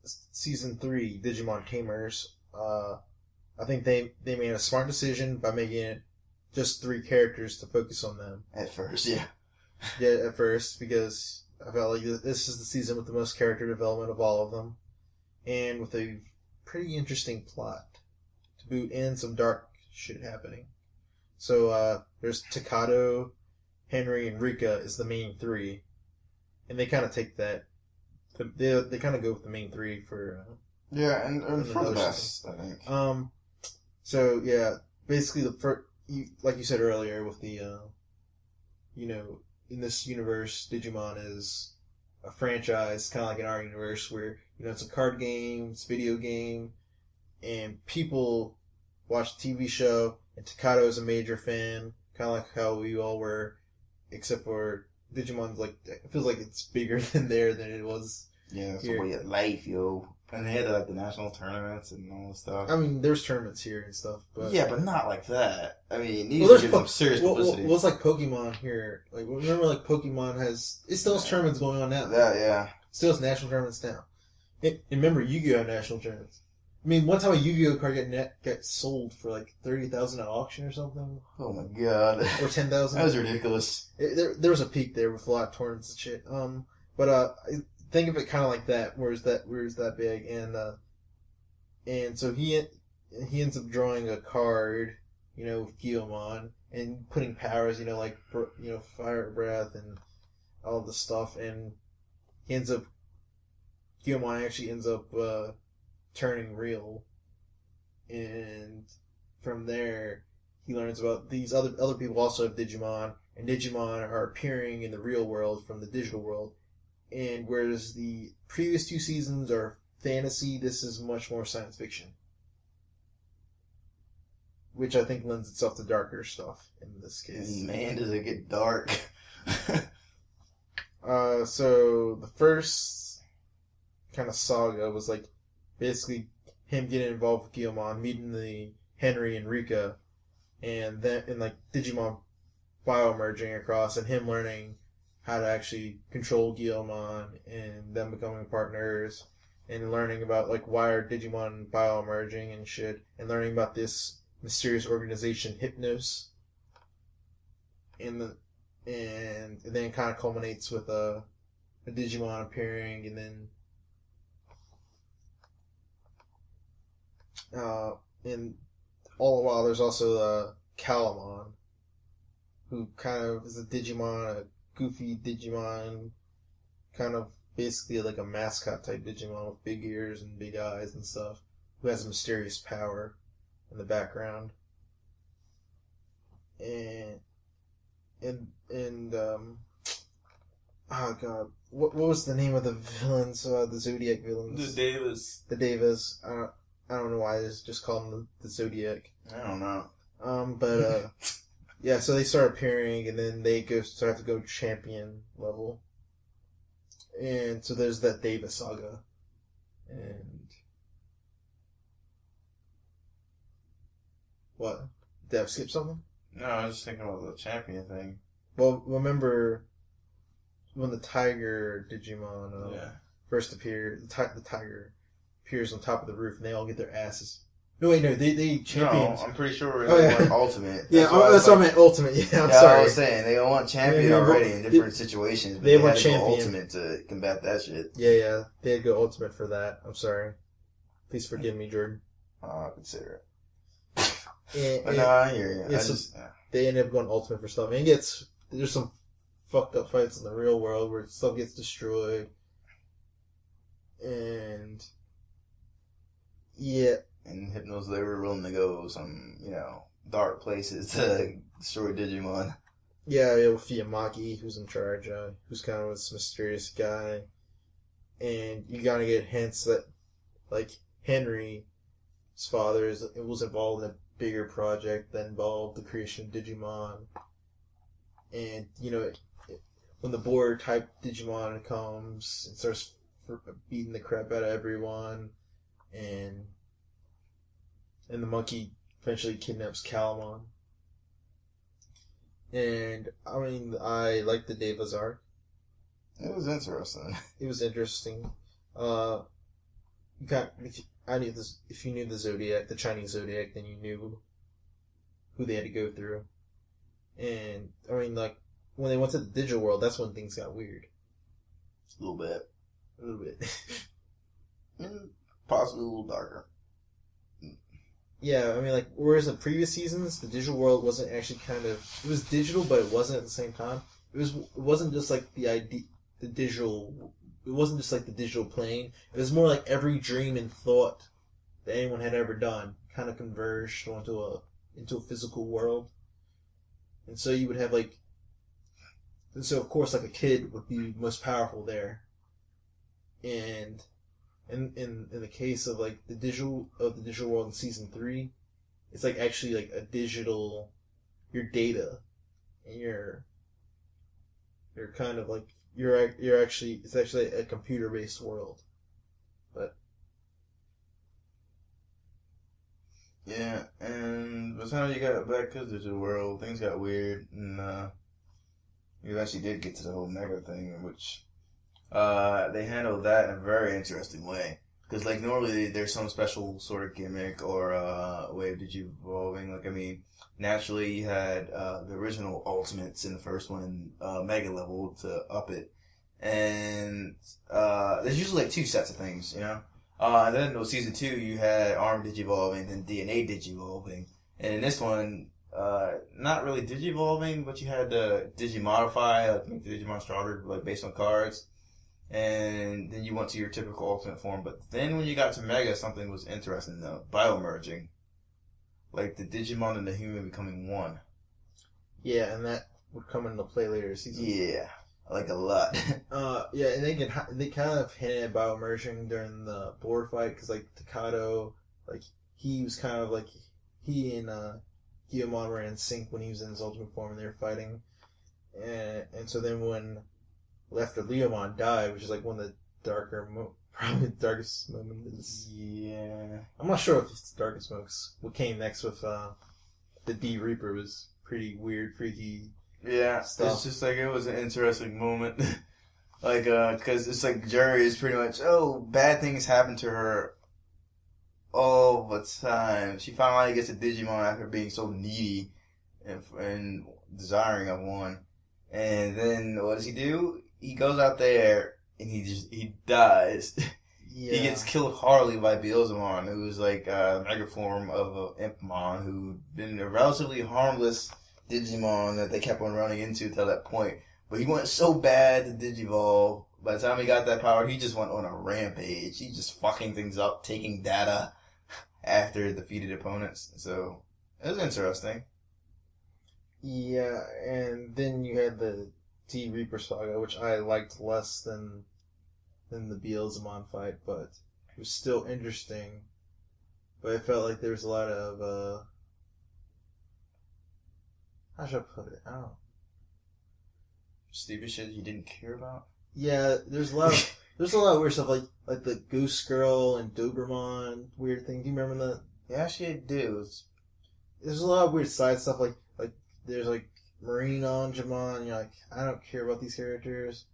season 3, Digimon Tamers, I think they made a smart decision by making it just 3 characters to focus on them. At first, yeah. Yeah, at first, because I felt like this is the season with the most character development of all of them, and with a pretty interesting plot to boot, and some dark shit happening. So there's Takato, Henry, and Rika is the main 3, and they kind of take that. They kind of go with the main 3 for yeah, and for the best, I think. So yeah, basically like you said earlier, with the in this universe, Digimon is a franchise, kind of like in our universe, where it's a card game, it's a video game, and people watch the TV show. And Takato is a major fan, kind of like how we all were, except for Digimon's it feels like it's bigger than it was. Yeah, it's a way of life, yo. And they had like the national tournaments and all this stuff. I mean, there's tournaments here and stuff, but yeah, but not like that. I mean, these give them serious publicity. Well, it's like Pokemon here. Like, remember, like Pokemon it still has tournaments going on now. Yeah. Still has national tournaments now. And remember, Yu-Gi-Oh! Had national tournaments. I mean, one time a Yu-Gi-Oh! Card got sold for like $30,000 at auction or something. Oh my god. Or $10,000. That was ridiculous. There was a peak there with a lot of tournaments and shit. But think of it kind of like that. Where's that big? And so he ends up drawing a card, with Guilmon and putting powers, like fire breath and all the stuff, and Guilmon actually ends up turning real, and from there he learns about these other people also have Digimon, and Digimon are appearing in the real world from the digital world. And whereas the previous 2 seasons are fantasy, this is much more science fiction, which I think lends itself to darker stuff in this case. Man, does it get dark. So the first kind of saga was like basically him getting involved with Guilmon, meeting the Henry and Rika, and like Digimon biomerging across, and him learning how to actually control Guilmon, and them becoming partners, and learning about like why are Digimon biomerging and shit, and learning about this mysterious organization Hypnos, and then it kind of culminates with a Digimon appearing, and then and all the while there's also Calamon, who kind of is a Digimon, a goofy Digimon, kind of basically like a mascot type Digimon with big ears and big eyes and stuff, who has a mysterious power in the background. And oh god, what was the name of the villains? The Zodiac villains. The Devas. I don't know why they just call them the Zodiac. I don't know. But yeah, so they start appearing, and then they start to go champion level. And so there's that Deva saga. And what? Did I skip something? No, I was just thinking about the champion thing. Well, remember when the Tiger Digimon first appeared? The Tiger appears on top of the roof, and they all get their asses. No, wait, no, they champions. No, I'm pretty sure they want Ultimate. That's what I meant, Ultimate. Yeah, I'm sorry. I was saying, they want champion already in different situations, but they want champion. Ultimate to combat that shit. Yeah, they had to go Ultimate for that. I'm sorry. Please forgive me, Jordan. I'll consider it. But no, I hear you. They end up going Ultimate for stuff. And there's some fucked up fights in the real world where stuff gets destroyed. And yeah. And Hypnos, they were willing to go some, dark places to destroy Digimon. Yeah, with Fuyamaki, who's in charge, who's kind of this mysterious guy. And you gotta get hints that, like, Henry's father was involved in a bigger project that involved the creation of Digimon. And, when the boar type Digimon comes, it starts beating the crap out of everyone. And the monkey eventually kidnaps Calamon. And, I mean, I like the Devas arc. It was interesting. It was interesting. you got. I knew this. If you knew the Zodiac, the Chinese Zodiac, then you knew who they had to go through. And I mean, like when they went to the digital world, that's when things got weird. A little bit. A little bit. Possibly a little darker. Yeah, I mean, like whereas in previous seasons, the digital world wasn't actually it was digital, but it wasn't at the same time. It wasn't just like the digital. It wasn't just like the digital plane. It was more like every dream and thought that anyone had ever done kind of converged into a physical world. And so you would have and so of course like a kid would be most powerful there. And in the case of like the digital world in season 3, it's like actually like a digital, your data and you're kind of like you're actually, it's actually a computer based world. But yeah, and by the time you got back to the digital world, things got weird, and you eventually did get to the whole mega thing, which they handled that in a very interesting way. Because like normally there's some special sort of gimmick or way of digivolving. Like I mean, naturally you had the original Ultimates in the first one and Mega level to up it, and there's usually like 2 sets of things, you know. And then in season 2 you had Arm digivolving and DNA digivolving, and in this one, not really digivolving, but you had to digimodify, like make the Digimon stronger, like based on cards. And then you went to your typical ultimate form. But then when you got to Mega, something was interesting though. Biomerging. Like the Digimon and the human becoming one. yeah, and that would come into play later this season. Yeah. Like a lot. Yeah, and they kind of hinted at biomerging during the board fight, because like Takato, like he was kind of like, he and Guillemon were in sync when he was in his ultimate form and they were fighting. And so then when after Leomon died, which is like one of the probably the darkest moments. Yeah. I'm not sure if it's the darkest moments. What came next with the D Reaper was pretty weird, freaky. Yeah, stuff. It's just like it was an interesting moment. Like, cause it's like Jerry is pretty much, bad things happen to her all the time. She finally gets a Digimon after being so needy and desiring of one. And then what does he do? He goes out there and he dies. Yeah. He gets killed horribly by Beelzemon, who was like a mega form of Impmon, who'd been a relatively harmless Digimon that they kept on running into till that point. But he went so bad to Digivolve. By the time he got that power, he just went on a rampage. He just fucking things up, taking data after defeated opponents. So it was interesting. Yeah, and then you had the D Reaper saga, which I liked less than the Beelzemon fight, but it was still interesting. But I felt like there was a lot of how should I put it? I don't know. Stupid shit you didn't care about? Yeah, there's a lot of weird stuff like the Goose Girl and Doberman weird thing. Do you remember that? Yeah, actually I do. There's a lot of weird side stuff like there's like Marine on Jamon, and you're like, I don't care about these characters.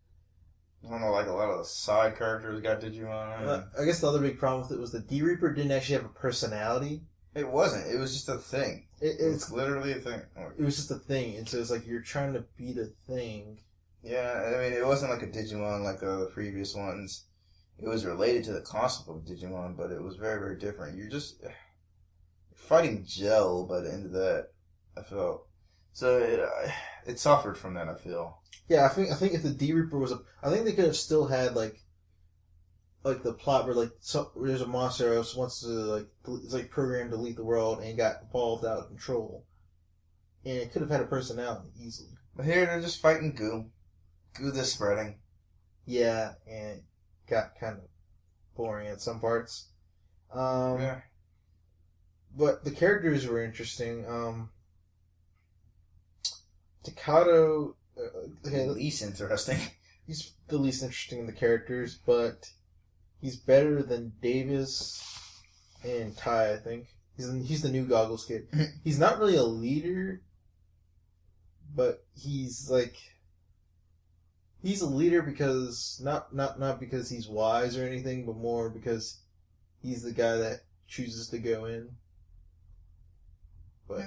I don't know, like a lot of the side characters got Digimon. I guess the other big problem with it was the D Reaper didn't actually have a personality. It wasn't. It was just a thing. It's literally a thing. It was just a thing, and so it's like you're trying to beat a thing. Yeah, I mean, it wasn't like a Digimon like the previous ones. It was related to the concept of Digimon, but it was very, very different. You're fighting Gel by the end of that, I felt. So it suffered from that, I feel. Yeah, I think if the D Reaper was I think they could have still had like the plot where where there's a monster who wants to it's like programmed to delete the world and got balled out of control, and it could have had a personality easily. But here they're just fighting goo. Goo that's spreading. Yeah, and it got kind of boring at some parts. Yeah. But the characters were interesting. Takato. The least interesting. He's the least interesting in the characters, but he's better than Davis and Ty, I think. He's the new Goggles kid. He's not really a leader, but he's a leader because not because he's wise or anything, but more because he's the guy that chooses to go in. But,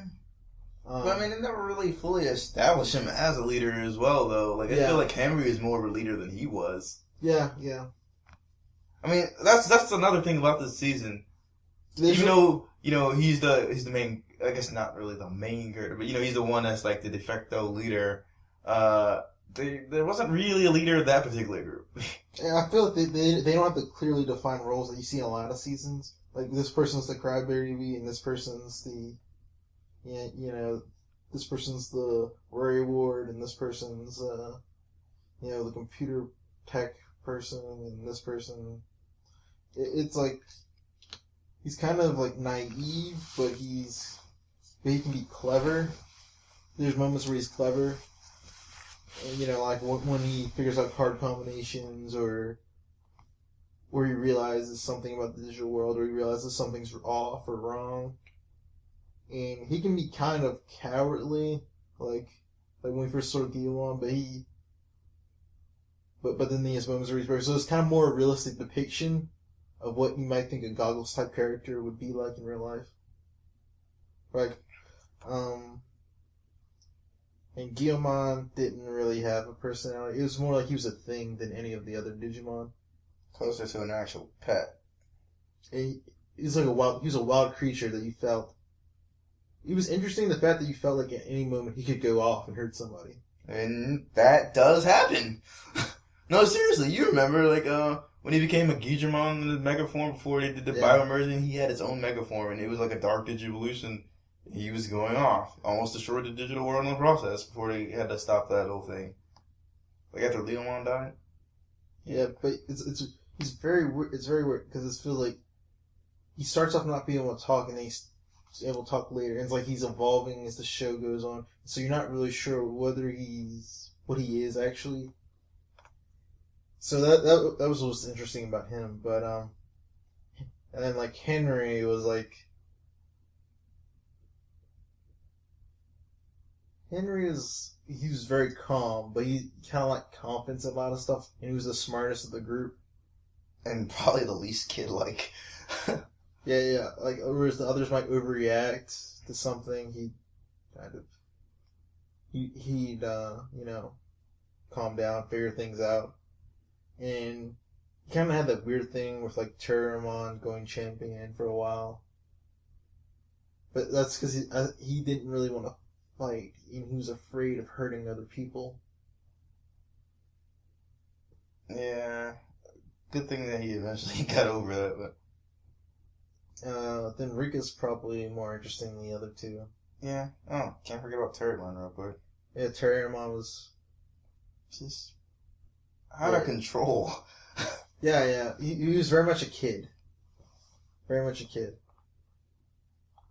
but I mean, they never really fully established him as a leader as well, though. Like, I feel like Henry is more of a leader than he was. Yeah. I mean, that's another thing about this season. Even though, he's the main, I guess not really the main character, but, he's the one that's like the de facto leader. There wasn't really a leader of that particular group. Yeah, I feel like they don't have the clearly defined roles that you see in a lot of seasons. Like, this person's the crybaby, and this person's the, this person's the worry ward, and this person's, the computer tech person, and this person. It's like, he's kind of like naive, but he can be clever. There's moments where he's clever. And, like when he figures out card combinations, or he realizes something about the digital world, or he realizes something's off or wrong. And he can be kind of cowardly, like when we first saw Digimon, but then he has moments where he's brave. So it's kind of more a realistic depiction of what you might think a Goggles type character would be like in real life. Like, and Guilmon didn't really have a personality. It was more like he was a thing than any of the other Digimon. Closer to an actual pet. He was like he was a wild creature that you felt. It was interesting, the fact that you felt like at any moment he could go off and hurt somebody. And that does happen. No, seriously, you remember, like, when he became a Digimon in the Mega Form before they did the biomerging, he had his own Mega Form, and it was like a dark Digivolution. He was going off. Almost destroyed the digital world in the process before they had to stop that whole thing. Like, after Leomon died? Yeah, but it's very weird, because it feels like he starts off not being able to talk, and then he's able to talk later, and it's like he's evolving as the show goes on, so you're not really sure whether what he is actually. So that was what was interesting about him, but and then like Henry was like, he was very calm, but he kind of like confident in a lot of stuff, and he was the smartest of the group, and probably the least kid-like. yeah. Like, whereas the others might overreact to something, he'd calm down, figure things out. And he kind of had that weird thing with, like, Terramon going champion for a while. But that's because he didn't really want to fight, and he was afraid of hurting other people. Yeah. Good thing that he eventually got over that, but... Then Rika's probably more interesting than the other two. Yeah. Oh, can't forget about Terramon real quick. Yeah, Terramon was... just... out of control. Yeah. He was very much a kid. Very much a kid.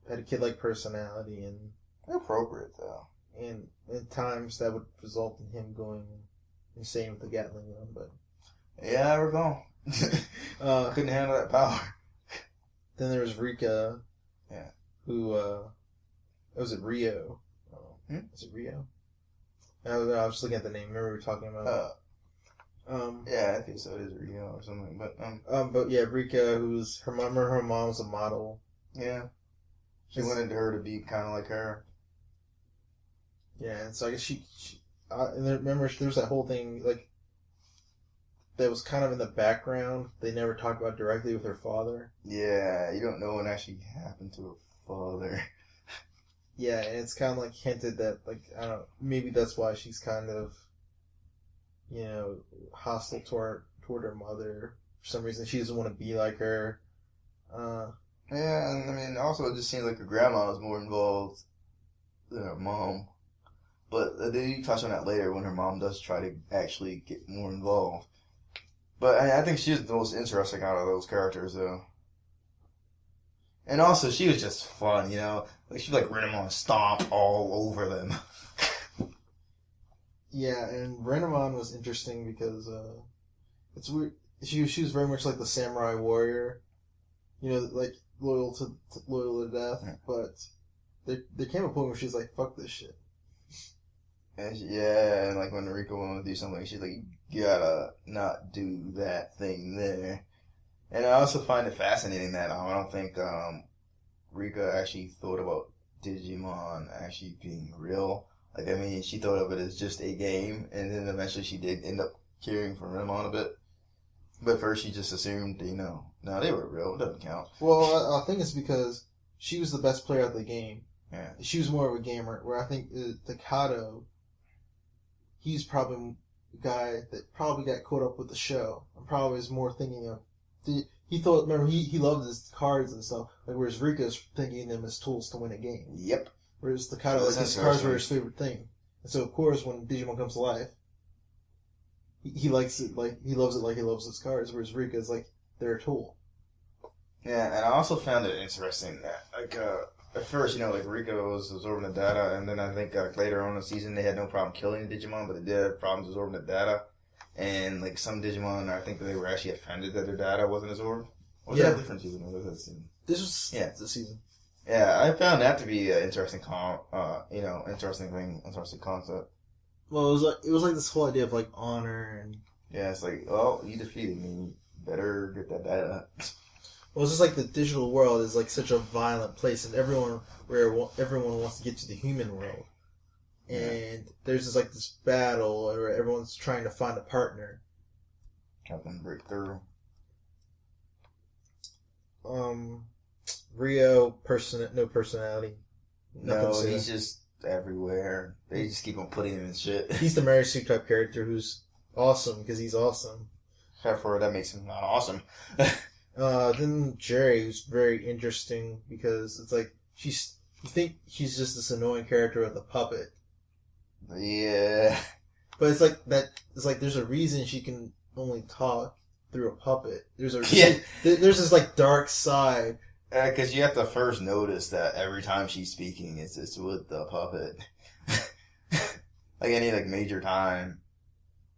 Had a kid-like personality, and... appropriate, though. And at times that would result in him going insane with the Gatling gun, but... Yeah, I recall. Couldn't handle that power. Then there was Rika. Yeah. Who, was it Rio? Is it Rio? I was just looking at the name. Remember we were talking about... yeah, I think so. It is Rio or something, but yeah, Rika, her mom was a model. Yeah. She wanted her to be kind of like her. Yeah, and so I guess and then remember, there was that whole thing, like, that was kind of in the background. They never talked about directly with her father. Yeah, you don't know what actually happened to her father. Yeah, and it's kind of like hinted that, like, I don't know, maybe that's why she's kind of, hostile toward her mother. For some reason, she doesn't want to be like her. Yeah, and I mean, also it just seems like her grandma was more involved than her mom. But they touch on that later when her mom does try to actually get more involved. But I think she's the most interesting out of those characters, though. And also, she was just fun, Like, she'd, like, Renamon and stomp all over them. Yeah, and Renamon was interesting because, it's weird. She was very much like the samurai warrior. Like, loyal to death. Yeah. But there came a point where she's like, fuck this shit. And like when Rika wanted to do something, she's like, you gotta not do that thing there. And I also find it fascinating that I don't think Rika actually thought about Digimon actually being real. Like, I mean, she thought of it as just a game, and then eventually she did end up caring for Remon a bit. But first she just assumed, no, they were real. It doesn't count. Well, I think it's because she was the best player at the game. Yeah. She was more of a gamer, where I think Takato, he's probably the guy that probably got caught up with the show. And probably is more thinking of... He thought, remember, he loved his cards and stuff, like, whereas Rika's thinking of them as tools to win a game. Yep. Whereas Takato, like, his cards were his favorite thing. And so, of course, when Digimon comes to life, he likes it like he loves it like he loves his cards, whereas Rika's like they're a tool. Yeah, and I also found it interesting that at first, like Rika was absorbing the data, and then I think later on in the season they had no problem killing the Digimon, but they did have problems absorbing the data. And like some Digimon, I think that they were actually offended that their data wasn't absorbed. Was that a different season? Or was that season? This was the season. Yeah, I found that to be an interesting interesting concept. Well, it was like this whole idea of like honor and it's like, well, you defeated me, you better get that data. Well, it's just like the digital world is like such a violent place, and everyone wants to get to the human world, and there's just like this battle where everyone's trying to find a partner. Help them break through. Rio no personality. No, he's just everywhere. They just keep on putting him in shit. He's the Mary Sue type character who's awesome because he's awesome. Therefore, that makes him not awesome. Then Jerry, who's very interesting because it's like you think she's just this annoying character with a puppet. Yeah. But it's like there's a reason she can only talk through a puppet. There's there's this like dark side. Because you have to first notice that every time she's speaking, it's with the puppet. Like any like major time,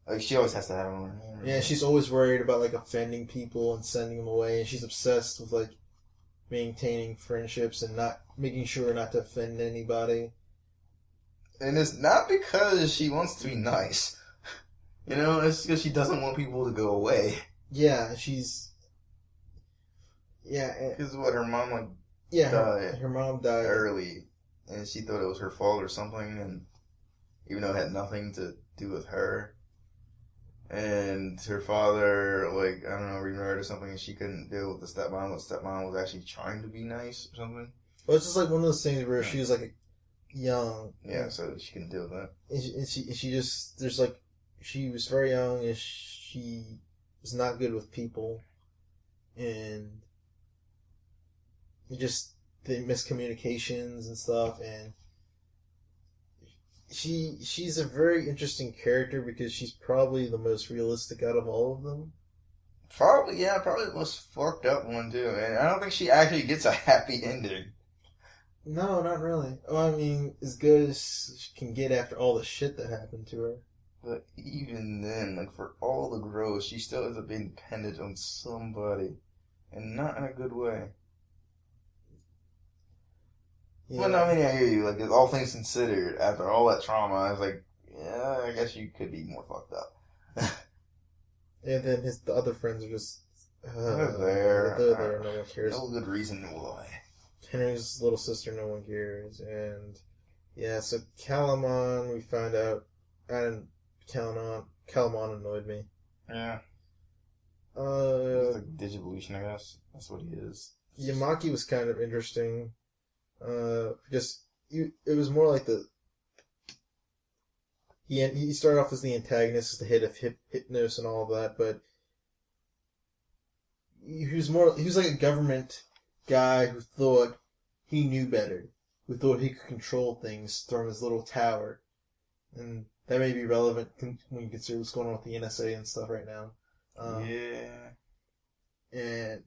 like she always has to have one. Yeah, she's always worried about like offending people and sending them away, and she's obsessed with like maintaining friendships and not making sure not to offend anybody. And it's not because she wants to be nice, it's because she doesn't want people to go away. Yeah, because what her mom died. Her mom died early, and she thought it was her fault or something, and even though it had nothing to do with her. And her father, like, I don't know, remarried or something, and she couldn't deal with the stepmom. The stepmom was actually trying to be nice or something. Well, it's just like one of those things where she was like young. Yeah, so she couldn't deal with that. And she just, there's like, she was very young and she was not good with people. And just the miscommunications and stuff, and she's a very interesting character because she's probably the most realistic out of all of them. Probably the most fucked up one too, and I don't think she actually gets a happy ending. No, not really. Well, I mean, as good as she can get after all the shit that happened to her. But even then, like, for all the growth, she still ends up being dependent on somebody, and not in a good way. Yeah. Well, no, I mean, I hear you. Like, all things considered, after all that trauma, I was like, yeah, I guess you could be more fucked up. And then the other friends are just... they're there. They're there, no one cares. No good reason why. Henry's little sister, no one cares. And, yeah, so Calamon, we found out... Calamon annoyed me. Yeah. He's like Digivolution, I guess. That's what he is. Yamaki was kind of interesting. Because it was more like he started off as the antagonist, as the head of Hypnos and all of that, but he was like a government guy who thought he knew better, who thought he could control things from his little tower, and that may be relevant when you consider what's going on with the NSA and stuff right now. And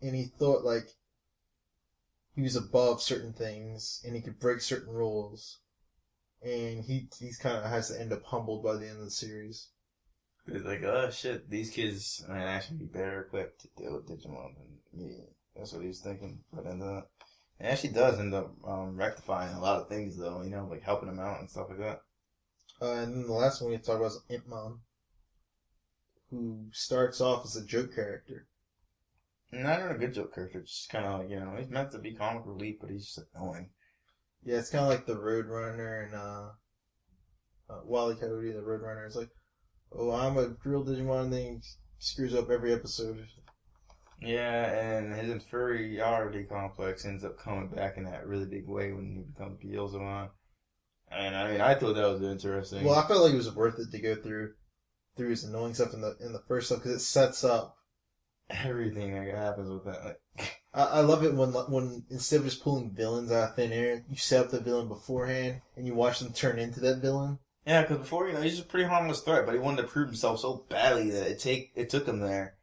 he thought like he was above certain things, and he could break certain rules, and he's kind of has to end up humbled by the end of the series. It's like, oh shit, these kids might actually be better equipped to deal with Digimon than me. That's what he was thinking. But it actually does end up rectifying a lot of things, though. Like helping him out and stuff like that. And then the last one we talk about is Impmon, who starts off as a joke character. Not even a good joke character. Just kind of like, he's meant to be comic relief, but he's just annoying. Yeah, it's kind of like the Roadrunner and Wally Coyote, the Roadrunner. It's like, oh, I'm a real Digimon, and then he screws up every episode. Yeah, and his inferiority complex ends up coming back in that really big way when he becomes Beelzebub. And I mean, I thought that was interesting. Well, I felt like it was worth it to go through his annoying stuff in the first stuff because it sets up everything that happens with that. Like, I love it when instead of just pulling villains out of thin air, you set up the villain beforehand and you watch them turn into that villain. Yeah, because before, he's just a pretty harmless threat, but he wanted to prove himself so badly that it took him there.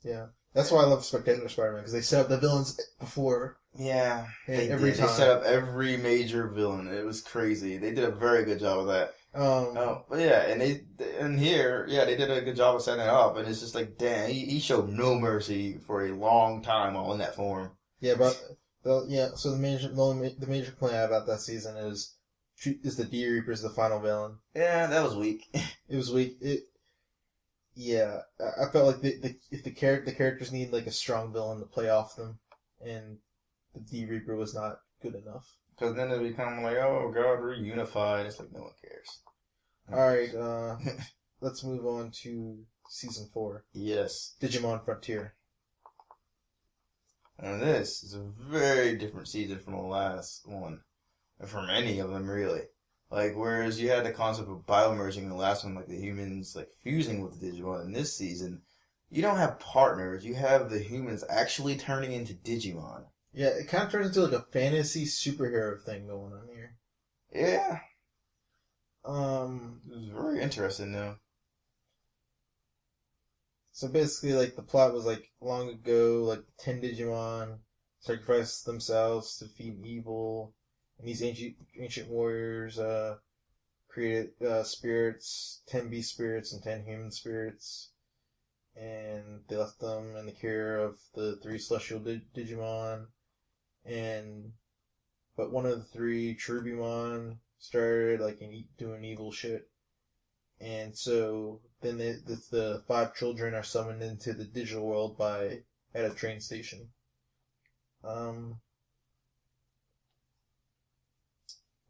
Yeah. That's why I love Spectacular Spider-Man, because they set up the villains before. Yeah, every time. They set up every major villain. It was crazy. They did a very good job of that. But yeah, and here, they did a good job of setting it up, and it's just like, damn, he showed no mercy for a long time while in that form. Yeah, but so the major complaint I have about that season is the D Reaper's the final villain. Yeah, that was weak. It was weak. Yeah, I felt like if the characters need like a strong villain to play off them, and the D Reaper was not good enough. Because then it become like, oh god, we're unified. It's like no one cares. All right, let's move on to season 4. Yes, Digimon Frontier. And this is a very different season from the last one, from any of them really. Like, whereas you had the concept of biomerging in the last one, like the humans like fusing with the Digimon, in this season, you don't have partners. You have the humans actually turning into Digimon. Yeah, it kind of turns into like a fantasy superhero thing going on here. Yeah. It was very interesting though. So basically, like, the plot was like long ago, like 10 Digimon sacrificed themselves to defeat evil. And these ancient warriors created spirits, 10 beast spirits and 10 human spirits, and they left them in the care of the 3 celestial Digimon. But one of the 3, Cherubimon, started like doing evil shit, and so then the 5 children are summoned into the digital world at a train station.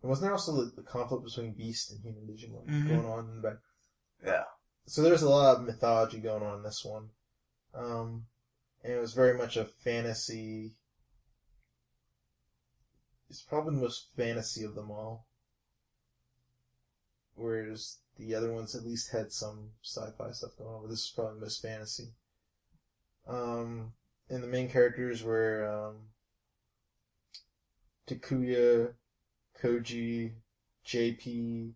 Wasn't there also the conflict between Beast and human Digimon going on in the back? Yeah. So there's a lot of mythology going on in this one. And it was very much a fantasy. It's probably the most fantasy of them all. Whereas the other ones at least had some sci-fi stuff going on, but this is probably the most fantasy. And the main characters were Takuya, Koji, JP,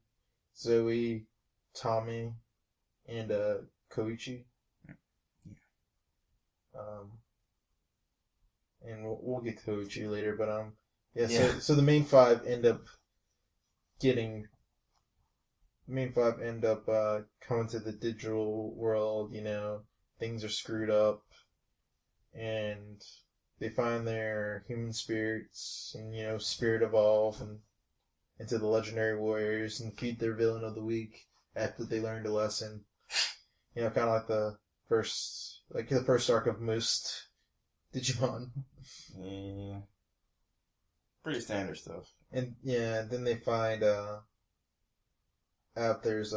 Zoe, Tommy, and Koichi. And we'll get to Koichi later, but So the main 5 end up coming to the digital world. Things are screwed up, and they find their human spirits and spirit evolve and into the legendary warriors and defeat their villain of the week after they learned a lesson. Kind of like the first arc of most Digimon. Yeah. Pretty standard stuff. And then they find out there's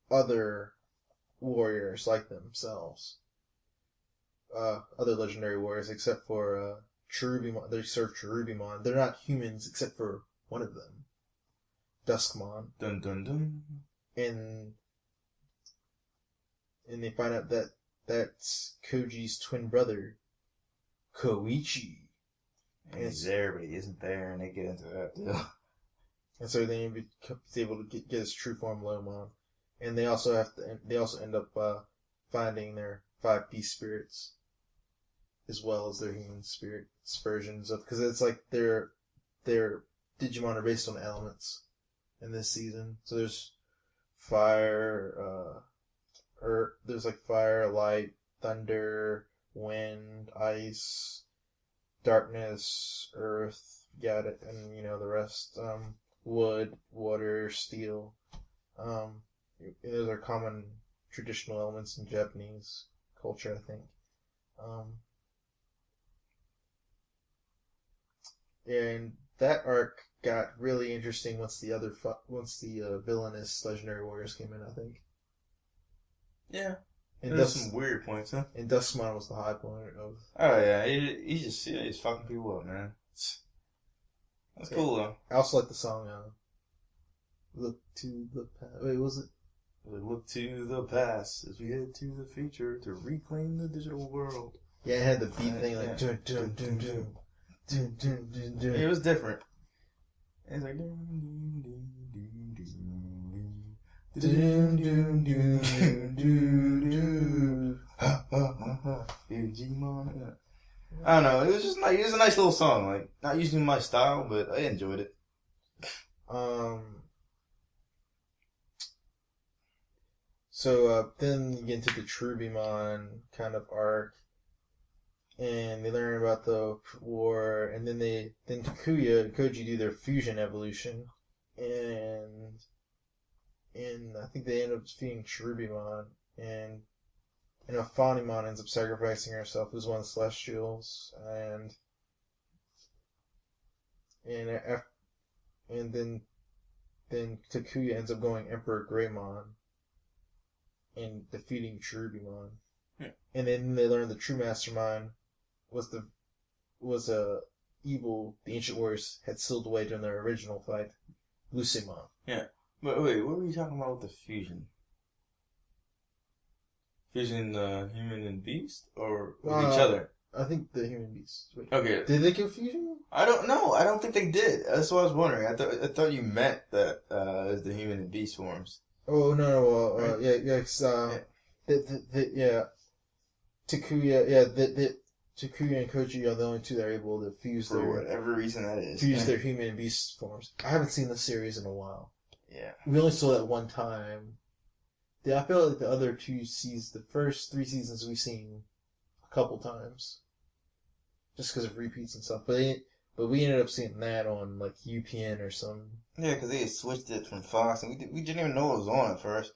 other warriors like themselves. Other legendary warriors, except for Cherubimon. They serve Cherubimon. They're not humans except for one of them, Duskmon. Dun dun dun. And they find out that that's Koji's twin brother, Koichi. And he's there, but he isn't there, and they get into that too. And so then he's able to get his true form, Lomon. And they also end up finding their 5 beast spirits, as well as their human spirits versions of, because it's like their Digimon are based on elements in this season. So there's fire, there's like fire, light, thunder, wind, ice, darkness, earth, got it, and the rest, wood, water, steel. Those are common traditional elements in Japanese culture, I think. Um, and that arc got really interesting once the villainous Legendary Warriors came in. I think. Yeah. And There's some weird points, huh? And Duskmon was the high point of. Oh yeah, he's fucking people up, man. That's cool though. I also like the song. Look to the past. Wait, was it? We look to the past as we head to the future to reclaim the digital world. Yeah, it had the beat thing like dun dun dun dun dun dun dun dun. It was different. It was like Digimon. I don't know. It was just like it was a nice little song. Like not usually my style, but I enjoyed it. So then you get into the Trubimon kind of arc, and they learn about the war, and then Takuya and Koji do their fusion evolution, and I think they end up defeating Trubimon, and Phanimon ends up sacrificing herself, who's one of the Celestials, and then Takuya ends up going Emperor Greymon and defeating Trubimon. Yeah. And then they learn the true mastermind was a evil the ancient warriors had sealed away during their original fight, Lucimon. Yeah. But wait, what were you talking about with the fusion? Fusion human and beast? Or with each other? I think the human beasts. Wait, okay. Did they kill fusion? I don't know. I don't think they did. That's what I was wondering. I thought you meant that as the human and beast forms. Oh no! Right? Takuya, Takuya and Koji are the only two that are able to fuse for whatever reason that is. Fuse their human and beast forms. I haven't seen the series in a while. Yeah, we only saw that one time. Yeah, I feel like the other the first 3 seasons we've seen a couple times, just because of repeats and stuff. But we ended up seeing that on like UPN or something. Yeah, because they had switched it from Fox, and we didn't even know it was on at first.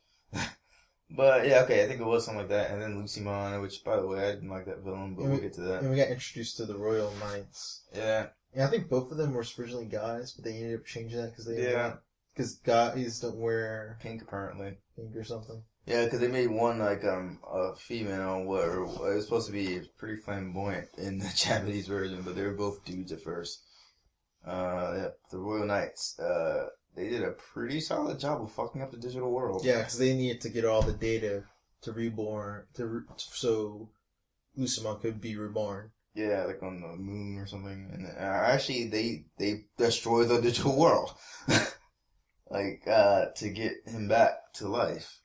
But yeah, okay, I think it was something like that. And then Lucimon, which by the way I didn't like that villain, but we'll get to that. And we got introduced to the Royal Knights. Yeah. Yeah, I think both of them were originally guys, but they ended up changing that because guys don't wear pink apparently. Pink or something. Yeah, because they made one like a female, it was supposed to be pretty flamboyant in the Japanese version, but they were both dudes at first. Yeah, the Royal Knights. They did a pretty solid job of fucking up the digital world. Yeah, because they needed to get all the data to reborn, so Lucimon could be reborn. Yeah, like on the moon or something. And actually, they destroyed the digital world, like to get him back to life.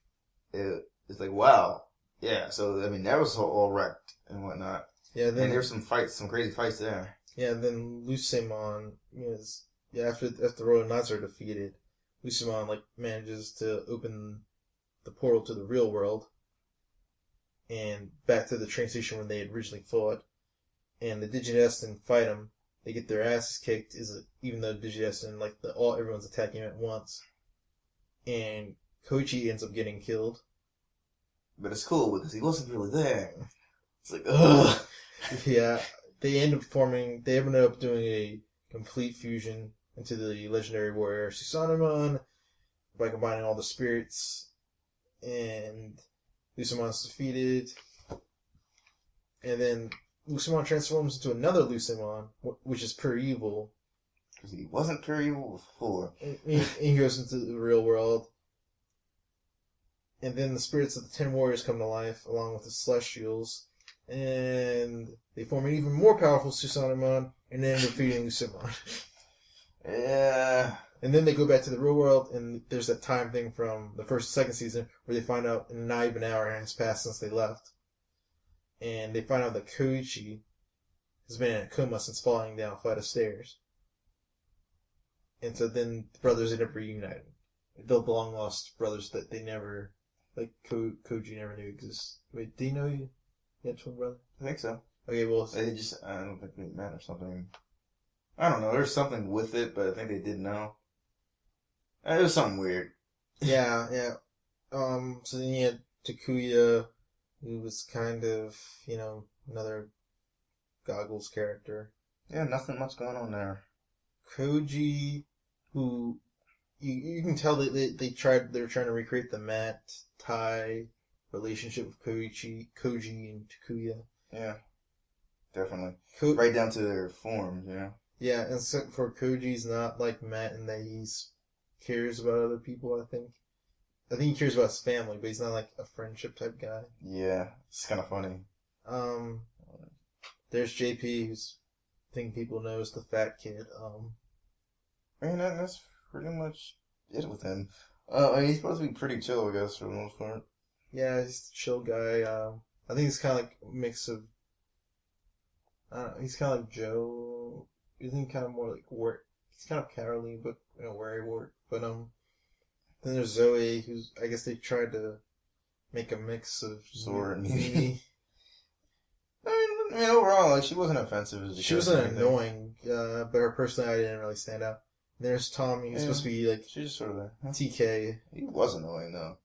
It's like wow, yeah. So I mean, that was all wrecked and whatnot. Yeah, then and there's some crazy fights there. Yeah, then Lucimon is. Yeah, after the Royal Knights are defeated, Lucimon manages to open the portal to the real world and back to the train station where they had originally fought. And the Digidestin fight them. They get their asses kicked. Even though Digidestin everyone's attacking him at once, and Koichi ends up getting killed. But it's cool because he wasn't really there. It's like ugh. Yeah, they end up doing a complete fusion into the legendary warrior Susanoo by combining all the spirits, and Lucimon's defeated, and then Lucimon transforms into another Lucimon, which is pure evil. Because he wasn't pure evil before. And he goes into the real world, and then the spirits of the 10 warriors come to life along with the Celestials, and they form an even more powerful Susanoo, and then defeating Lucimon. Yeah. And then they go back to the real world, and there's that time thing from the first and second season where they find out not even an hour has passed since they left. And they find out that Koichi has been in a coma since falling down a flight of stairs. And so then the brothers end up reunited. The long lost brothers that they never, Koji never knew exist. Wait, do you know you had a twin brother? I think so. Okay, well. I don't think they met or something. I don't know. There's something with it, but I think they did know. It was something weird. Yeah. So then you had Takuya, who was kind of, another Goggles character. Yeah, nothing much going on there. Koji, who you can tell that they were trying to recreate the Matt Tai relationship with Koji and Takuya. Yeah, definitely. Right down to their forms, you know? Yeah, and so for Koji's not like Matt in that he cares about other people, I think. I think he cares about his family, but he's not like a friendship type guy. Yeah, it's kind of funny. There's JP, who's I think people know is the fat kid. I mean, that's pretty much it with him. I mean, he's supposed to be pretty chill, I guess, for the most part. Yeah, he's a chill guy. I think he's kind of like a mix of. He's kind of like Joe. You think kind of more like Wart. He's kind of cowardly, but wary Wart. But then there's Zoe, who's I guess they tried to make a mix of Sword and Mimi. I mean, overall, like she wasn't offensive as she wasn't annoying, but her personality didn't really stand out. And there's Tommy, who's supposed to be like she's just sort of there. TK. He was annoying though,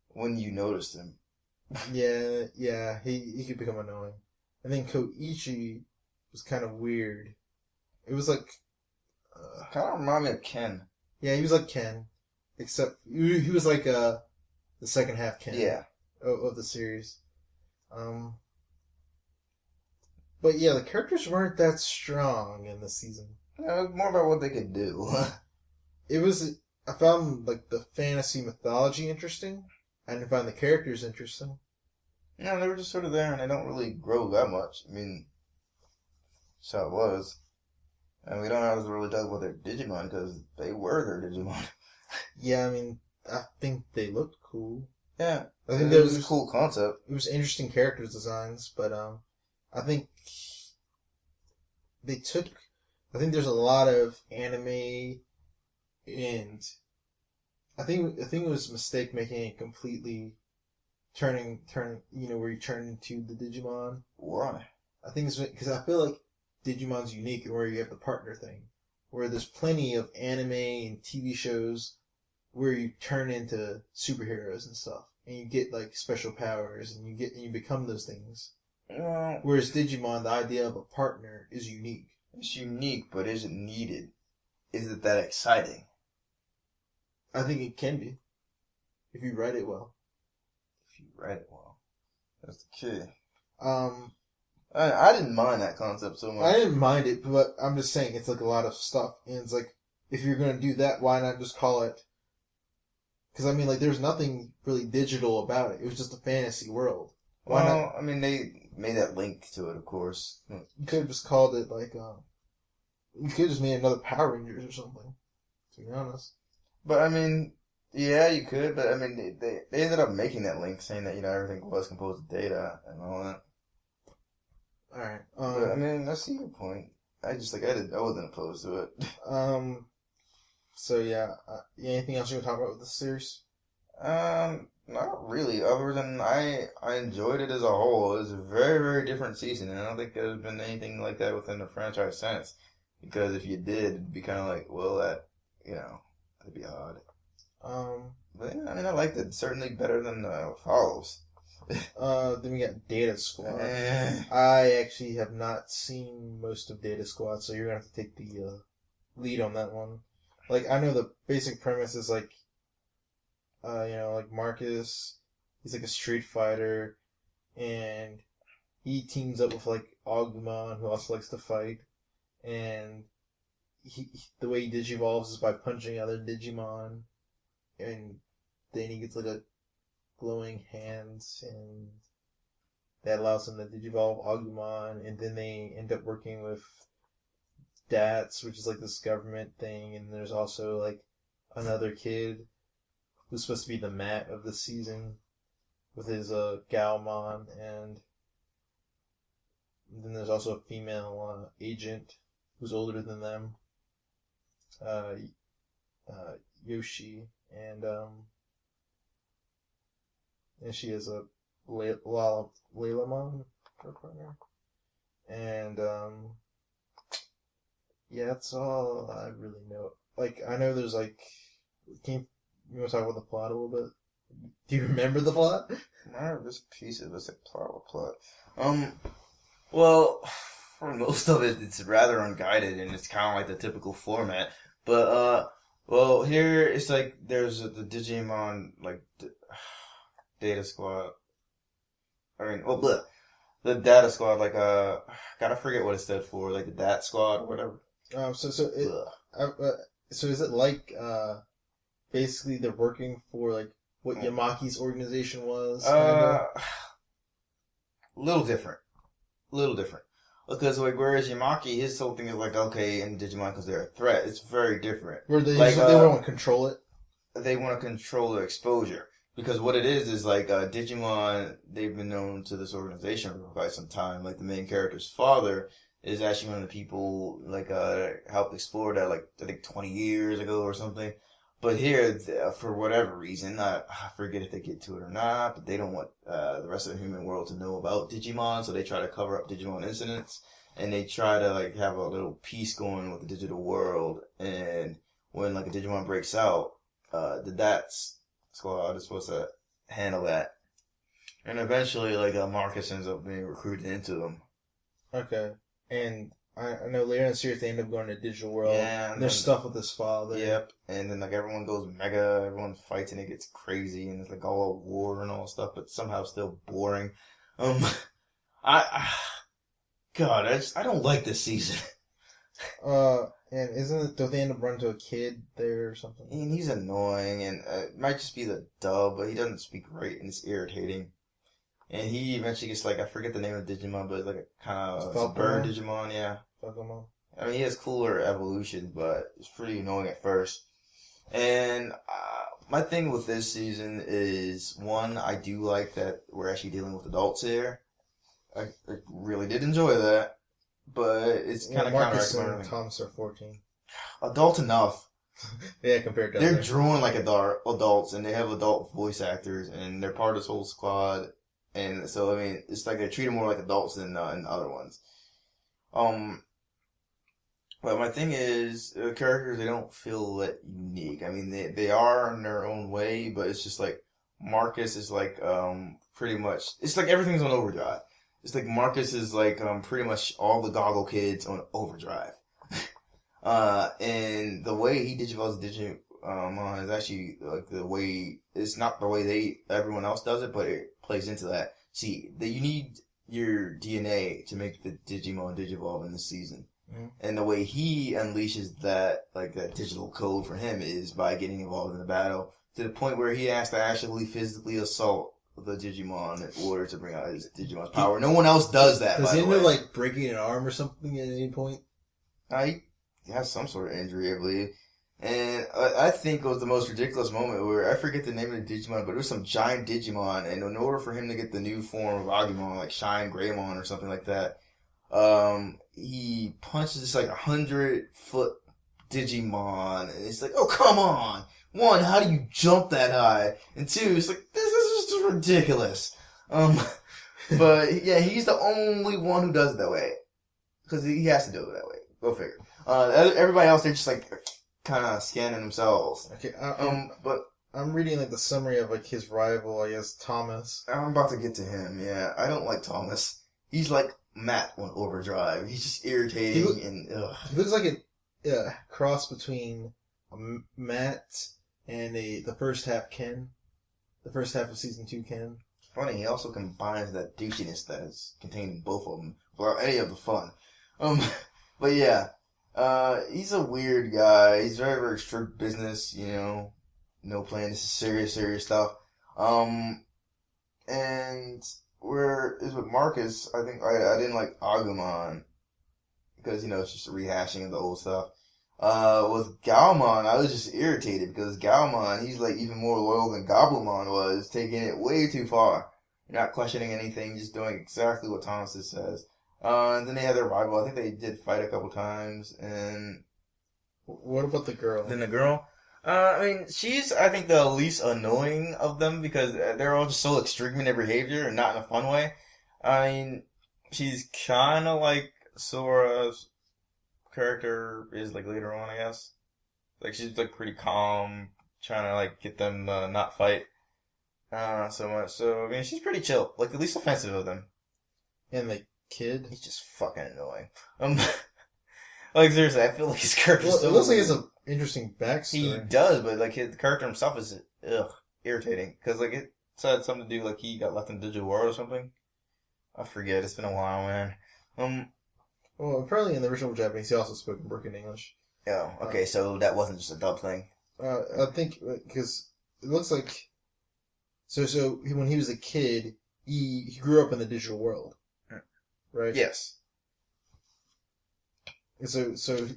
when you noticed him. yeah, he could become annoying. And then Koichi was kind of weird. It was like kind of remind me of Ken. Yeah, he was like Ken, except he was like the second half Ken. Yeah. Of the series. But yeah, the characters weren't that strong in this season. Yeah, it was more about what they could do. I found like the fantasy mythology interesting. I didn't find the characters interesting. No, they were just sort of there, and they don't really grow that much. I mean, that's how it was. And we don't have to really talk about their Digimon, because they were their Digimon. Yeah, I mean, I think they looked cool. Yeah, I think it was a cool concept. It was interesting character designs, but I think they took. I think there's a lot of anime, and I think it was a mistake making it completely turning. Where you turn into the Digimon. Why? I think it's because I feel like Digimon's unique, where you have the partner thing, where there's plenty of anime and TV shows where you turn into superheroes and stuff, and you get like special powers, and you become those things. Whereas Digimon, the idea of a partner is unique. It's unique, but is it needed? Is it that exciting? I think it can be, if you write it well. If you write it well, that's the key. I didn't mind that concept so much. I didn't mind it, but I'm just saying it's like a lot of stuff, and it's like if you're gonna do that, why not just call it? Because I mean, like, there's nothing really digital about it. It was just a fantasy world. Why not? I mean, they made that link to it, of course. You could have just called it like you could have just made another Power Rangers or something. To be honest. But I mean, yeah, you could. But I mean, they ended up making that link, saying that everything was composed of data and all that. All right. But I mean, I see your point. I wasn't opposed to it. So yeah, anything else you want to talk about with this series? Not really. Other than I enjoyed it as a whole. It was a very, very different season, and I don't think there's been anything like that within the franchise since. Because if you did, it'd be kind of like, well, that'd be odd. But yeah, I mean, I liked it certainly better than Follows. Then we got Data Squad. I actually have not seen most of Data Squad, so you're gonna have to take the lead on that one. Like, I know the basic premise is like, like Marcus, he's like a street fighter, and he teams up with like Agumon, who also likes to fight, and the way he digivolves is by punching other Digimon, and then he gets like a glowing hands, and that allows him to digivolve Agumon, and then they end up working with DATS, which is like this government thing, and there's also like another kid who's supposed to be the Matt of the season with his Galmon, and then there's also a female agent who's older than them, Yoshi, and she has a Leilamon, her partner, and yeah, that's all I really know. Like, I know there's like, you want to talk about the plot a little bit? Do you remember the plot? I remember this piece of this plot. Well, for most of it, it's rather unguided, and it's kind of like the typical format. But well, here it's like there's the Digimon like Data Squad. I mean, well, bleh, the Data Squad. Like gotta forget what it stood for. Like the Dat Squad or whatever. So uh, uh, so is it like basically they're working for like what Yamaki's organization was? Uh, little different. Little different. Because like whereas Yamaki, his whole thing is like okay, and Digimon because they're a threat. It's very different. Where they like they want to control it. They want to control their exposure because what it is like Digimon. They've been known to this organization for quite some time. Like the main character's father is actually one of the people like helped explore that like I think 20 years ago or something. But here, for whatever reason, I forget if they get to it or not, but they don't want the rest of the human world to know about Digimon, so they try to cover up Digimon incidents, and they try to like have a little peace going with the digital world. And when like a Digimon breaks out, the DATS squad is supposed to handle that, and eventually like Marcus ends up being recruited into them. Okay, and I know later in the series they end up going to digital world. Yeah, and there's stuff with his father. Yep, and then like everyone goes mega, everyone fights and it gets crazy, and it's like all war and all stuff, but somehow still boring. Um, I God, I don't like this season. And don't they end up running to a kid there or something? And he's annoying, and it might just be the dub, but he doesn't speak right, and it's irritating. And he eventually gets like I forget the name of Digimon, but like a kind of a bird Digimon, yeah. Pokemon. I mean, he has cooler evolutions, but it's pretty annoying at first. And my thing with this season is, one, I do like that we're actually dealing with adults here. I really did enjoy that, but it's kind of Marcus and Thomas are 14. Adult enough. Yeah, compared to they're drawing like adults, and they have adult voice actors, and they're part of this whole squad. And so, I mean, it's like they treat them more like adults than other ones. But my thing is, the characters, they don't feel that unique. I mean, they are in their own way, but it's just like, Marcus is like, pretty much, it's like everything's on overdrive. It's like Marcus is like, pretty much all the Goggle kids on overdrive. And the way he digivolves Digimon is actually like the way, it's not the way everyone else does it, but it plays into that. See, you need your DNA to make the Digimon digivolve in this season. Mm-hmm. And the way he unleashes that digital code for him is by getting involved in the battle to the point where he has to actually physically assault the Digimon in order to bring out his Digimon's power. No one else does that. Does he end up like breaking an arm or something at any point? He has some sort of injury, I believe. And I think it was the most ridiculous moment where I forget the name of the Digimon, but it was some giant Digimon, and in order for him to get the new form of Agumon, like Shine Greymon or something like that, he punches this like 100-foot Digimon, and it's like, oh, come on! One, how do you jump that high? And two, it's like, this is just ridiculous. But yeah, he's the only one who does it that way. Because he has to do it that way. Go figure. Everybody else, they're just like, kind of scanning themselves. Okay, but I'm reading like the summary of like his rival, I guess, Thomas. I'm about to get to him, yeah. I don't like Thomas. He's like Matt on Overdrive. He's just irritating and ugh. He looks like a cross between Matt and the first half Ken. The first half of season 2 Ken. Funny, he also combines that douchiness that is contained in both of them without any of the fun. But yeah. He's a weird guy. He's very, very strict business, you know. No playing. This is serious stuff. And where is with Marcus, I think I didn't like Agumon. Because, you know, it's just a rehashing of the old stuff. With Galmon, I was just irritated because Galmon, he's like even more loyal than Goblimon was, taking it way too far. Not questioning anything, just doing exactly what Thomas says. And then they had their rival. I think they did fight a couple times. And what about the girl? Then the girl? I mean, she's, I think, the least annoying of them because they're all just so extreme in their behavior and not in a fun way. I mean, she's kind of like Sora's character is like later on, I guess. Like, she's like pretty calm, trying to like get them not fight so much. So, I mean, she's pretty chill. Like, the least offensive of them. And like kid. He's just fucking annoying. Like seriously, I feel like his character's Well, so... it looks like it's an interesting He backstory. does, but like his character himself is irritating because like it had something to do like he got left in the digital world or something. I forget. It's been a while, man. Well, apparently in the original Japanese, he also spoke in broken English. Oh, okay. So that wasn't just a dub thing. I think because it looks like when he was a kid, he grew up in the digital world, right? Yes. And so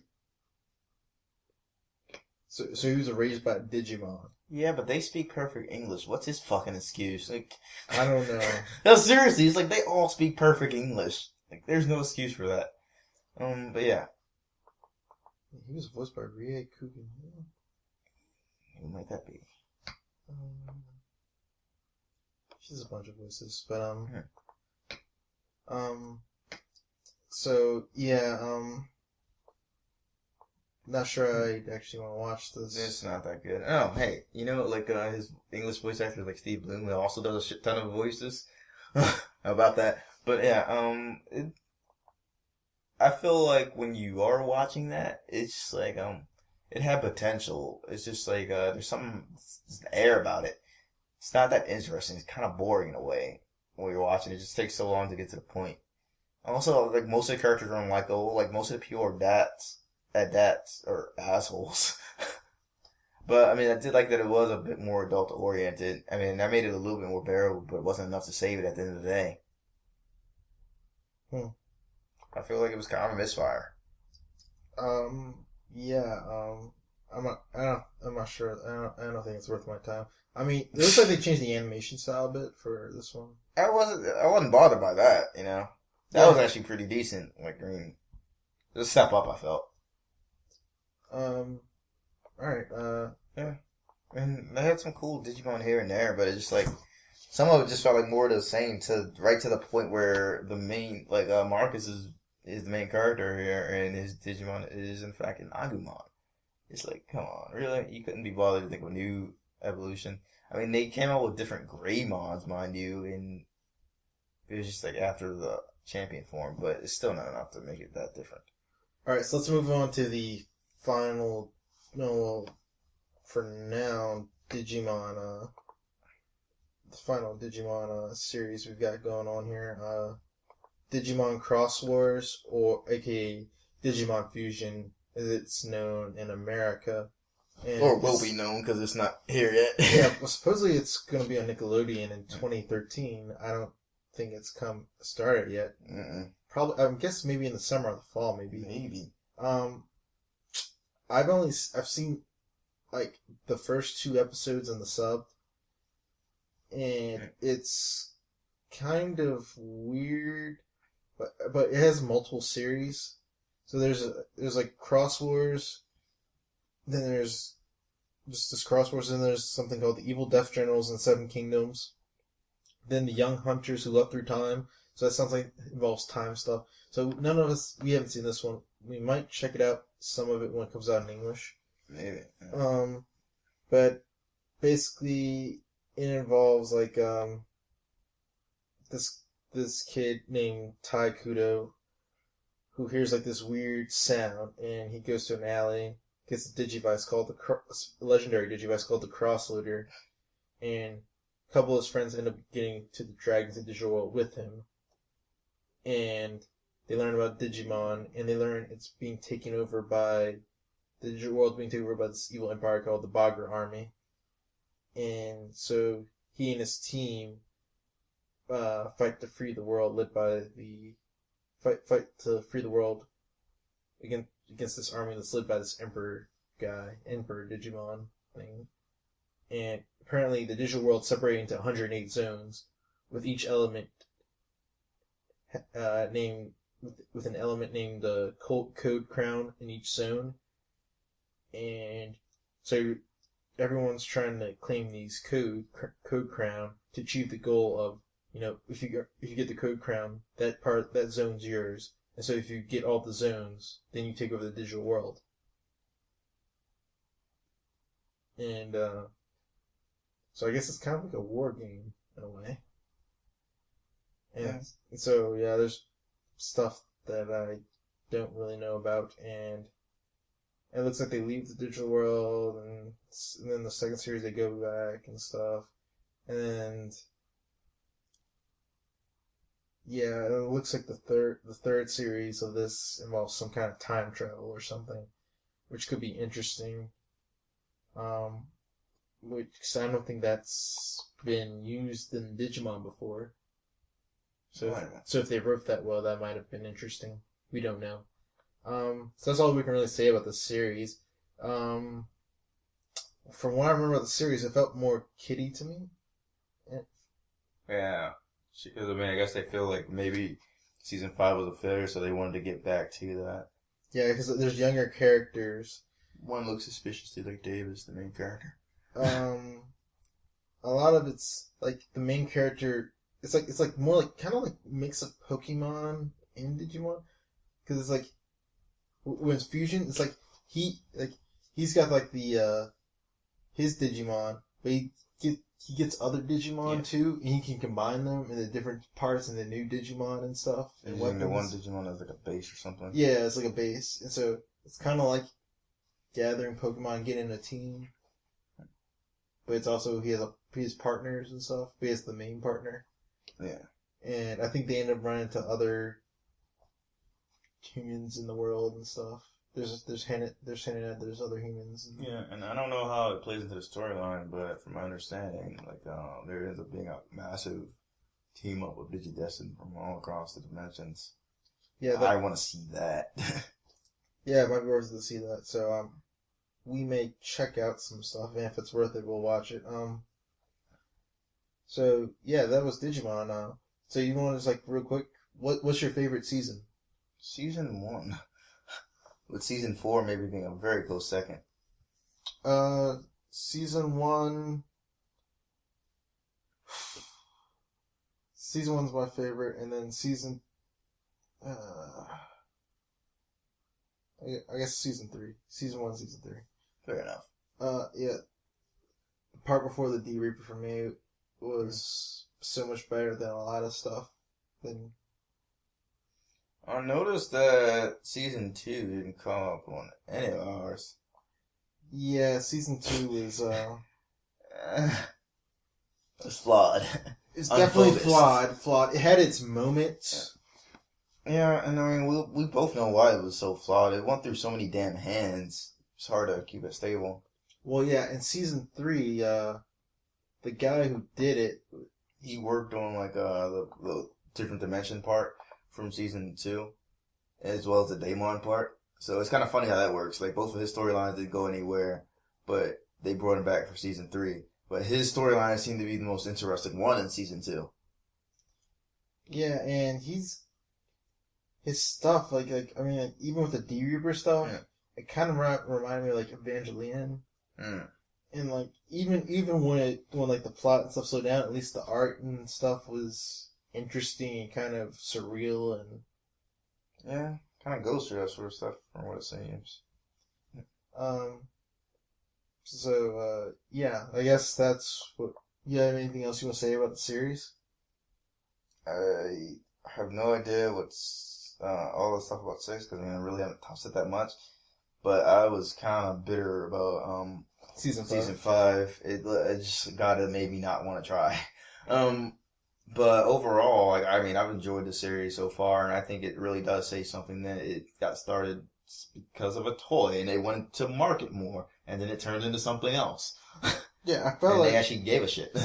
he was raised by Digimon. Yeah, but they speak perfect English. What's his fucking excuse? Like, I don't know. No, seriously, it's like they all speak perfect English. Like, there's no excuse for that. But yeah. He was voiced by Rie Kugan. Who might that be? She's a bunch of voices, but so yeah, not sure I actually want to watch this. It's not that good. Oh, hey, you know, like his English voice actor, like Steve Bloom, who also does a shit ton of voices. How about that? But yeah, I feel like when you are watching that, it's just like it had potential. It's just like there's something, there's an air about it. It's not that interesting. It's kind of boring in a way when you're watching. It just takes so long to get to the point. Also, like most of the characters are unlikable. Like most of the people are dats or assholes. But I mean, I did like that it was a bit more adult oriented. I mean, that made it a little bit more bearable, but it wasn't enough to save it at the end of the day. I feel like it was kind of a misfire. Yeah. I'm not sure. I don't think it's worth my time. I mean, it looks like they changed the animation style a bit for this one. I wasn't bothered by that. You know, that was actually pretty decent. Like, I mean, it was a step up. I felt. All right. Yeah, and they had some cool Digimon here and there, but it's just like some of it just felt like more of the same. Right to the point where the main, like Marcus is the main character here, and his Digimon is in fact an Agumon. It's like, come on, really? You couldn't be bothered to think of a new evolution. I mean, they came out with different Greymons, mind you, and it was just like after the champion form, but it's still not enough to make it that different. All right, so let's move on to the final. No, well, for now, Digimon. The final Digimon series we've got going on here. Digimon Cross Wars, or aka Digimon Fusion, as it's known in America. And or will be known because it's not here yet. Yeah, well, supposedly it's going to be on Nickelodeon in 2013. I don't think it's started yet. Mm-mm. Probably, I guess maybe in the summer or the fall, maybe. Maybe. I've seen like the first 2 episodes in the sub, and it's kind of weird, but it has multiple series. So there's like Cross Wars, then there's just this Cross Wars, and then there's something called the Evil Death Generals and 7 Kingdoms. Then the Young Hunters Who Left Through Time. So that sounds like it involves time stuff. So none of us, we haven't seen this one. We might check it out, some of it when it comes out in English. Maybe. But basically it involves like this kid named Tai Kudo who hears like this weird sound, and he goes to an alley, gets a Digivice called legendary Digivice called the Crossloader, and a couple of his friends end up getting to the Dragons and Digital World with him, and they learn about Digimon, and they learn it's being taken over by the digital world, being taken over by this evil empire called the Bagra Army, and so he and his team fight to free the world, led by the fight to free the world against this army that's led by this Emperor Digimon thing. And apparently the digital world separated into 108 zones, with each element named with an element named the Code Crown in each zone. And so everyone's trying to claim these Code Crown to achieve the goal of, if you get the Code Crown, that zone's yours. And so if you get all the zones, then you take over the digital world. And so I guess it's kind of like a war game in a way. And so yeah, there's stuff that I don't really know about, and it looks like they leave the digital world, and then the second series they go back and stuff, and yeah, it looks like the third series of this involves some kind of time travel or something, which could be interesting. Which 'cause I don't think that's been used in Digimon before. So if they wrote that well, that might have been interesting. We don't know. So that's all we can really say about the series. From what I remember about the series, it felt more kiddie to me. Yeah. Because, I mean, I guess they feel like maybe season 5 was a failure, so they wanted to get back to that. Yeah, because there's younger characters. One looks suspiciously like Davis, the main character. A lot of it's like the main character. It's like more like kind of like mix of Pokemon and Digimon, because it's like when it's fusion, it's like he's got like the his Digimon, but he gets other Digimon too, and he can combine them in the different parts in the new Digimon and stuff. And weapons. The one Digimon has like a base or something. Yeah, it's like a base, and so it's kind of like gathering Pokemon, getting a team. But it's also he has partners and stuff. But he has the main partner. Yeah. And I think they end up running into other humans in the world and stuff. There's hinted at there's other humans. Yeah, and I don't know how it plays into the storyline, but from my understanding, like there ends up being a massive team up with Digidestin from all across the dimensions. Yeah, I want to see that. Yeah, it might be worth it to see that. So we may check out some stuff, and if it's worth it, we'll watch it. So yeah, that was Digimon. So you want to just like real quick, what's your favorite season? Season 1. With season 4 maybe being a very close second. Season 1. Season 1's my favorite, and then season. I guess season 3. Season 1, season 3. Fair enough. Yeah. The part before the D Reaper for me was so much better than a lot of stuff. I noticed that season 2 didn't come up on any of ours. Yeah, season 2 is it's flawed. It's definitely flawed. It had its moments. Yeah, and I mean we both know why it was so flawed. It went through so many damn hands. It's hard to keep it stable. Well, yeah, in season 3, the guy who did it, he worked on like the different dimension part from season 2, as well as the Daemon part. So it's kind of funny how that works. Like both of his storylines didn't go anywhere, but they brought him back for season 3. But his storyline seemed to be the most interesting one in season 2. Yeah, and his stuff, like I mean, like, even with the D Reaper stuff, it kind of reminded me of like Evangelion. And like even when like the plot and stuff slowed down, at least the art and stuff was interesting and kind of surreal and kind of goes through that sort of stuff from what it seems. So I guess that's what. You have anything else you want to say about the series? I have no idea what's all the stuff about 6 because I really haven't touched it that much. But I was kind of bitter about Season 5. It just gotta made me not want to try. But overall, like I mean, I've enjoyed the series so far, and I think it really does say something that it got started because of a toy, and they wanted to market more, and then it turned into something else. Yeah, I felt like they actually gave a shit.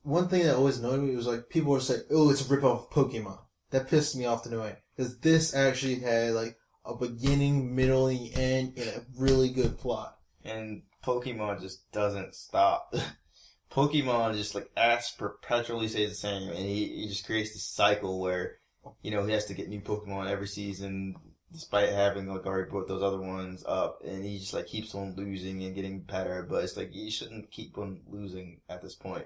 One thing that always annoyed me was like people were saying, "Oh, it's a ripoff of Pokemon." That pissed me off to no end because this actually had like a beginning, middle, and end, and a really good plot. And Pokemon just doesn't stop. Pokemon just like perpetually stays the same, and he just creates this cycle where he has to get new Pokemon every season, despite having like already brought those other ones up, and he just like keeps on losing and getting better. But it's like you shouldn't keep on losing at this point.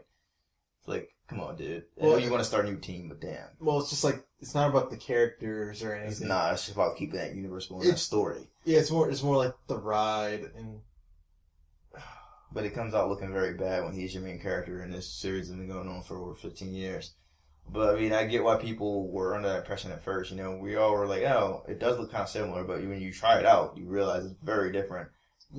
It's like, come on, dude. I know you want to start a new team, but damn. Well, it's just like it's not about the characters or anything. It's not. It's just about keeping that universe going. That story. Yeah, it's more like the ride and. But it comes out looking very bad when he's your main character, and this series has been going on for over 15 years. But I mean, I get why people were under that impression at first. You know, we all were like, "Oh, it does look kind of similar," but when you try it out, you realize it's very different.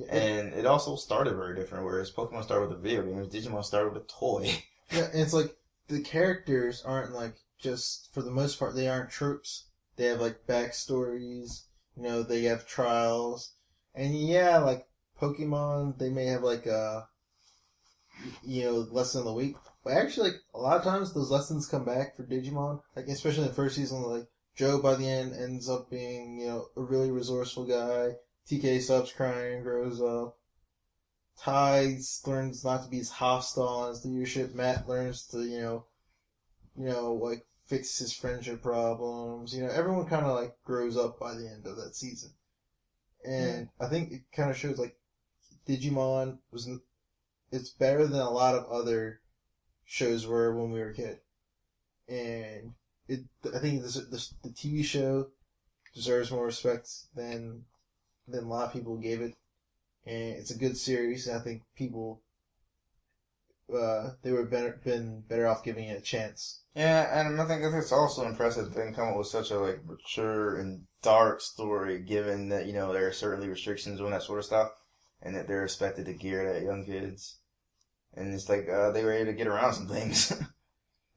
And it also started very different. Whereas Pokemon started with a video game, Digimon started with a toy. Yeah, and it's like the characters aren't like just for the most part they aren't tropes. They have like backstories. You know, they have trials, and yeah, like Pokemon, they may have like a lesson of the week. But actually, like a lot of times, those lessons come back for Digimon. Like especially in the first season, like Joe by the end ends up being a really resourceful guy. TK stops crying, grows up. Ty learns not to be as hostile as leadership. Matt learns to like fix his friendship problems. Everyone kind of like grows up by the end of that season, and I think it kind of shows like Digimon it's better than a lot of other shows were when we were a kid, and I think the TV show deserves more respect than a lot of people gave it, and it's a good series. And I think people they would have been better off giving it a chance. Yeah, and I think it's also impressive they can come up with such a like mature and dark story, given that there are certainly restrictions on that sort of stuff, and that they're expected to gear it at young kids. And it's like they were able to get around some things.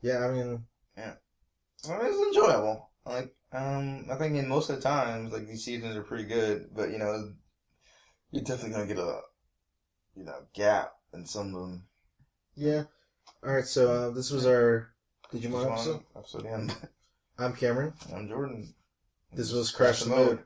Yeah, I mean, it's enjoyable. Like, I think in most of the times, like these seasons are pretty good, but you're definitely gonna get a gap in some of them. Yeah. All right. So this was our Digimon episode. Episode end. I'm Cameron. I'm Jordan. This was Crash the Mode.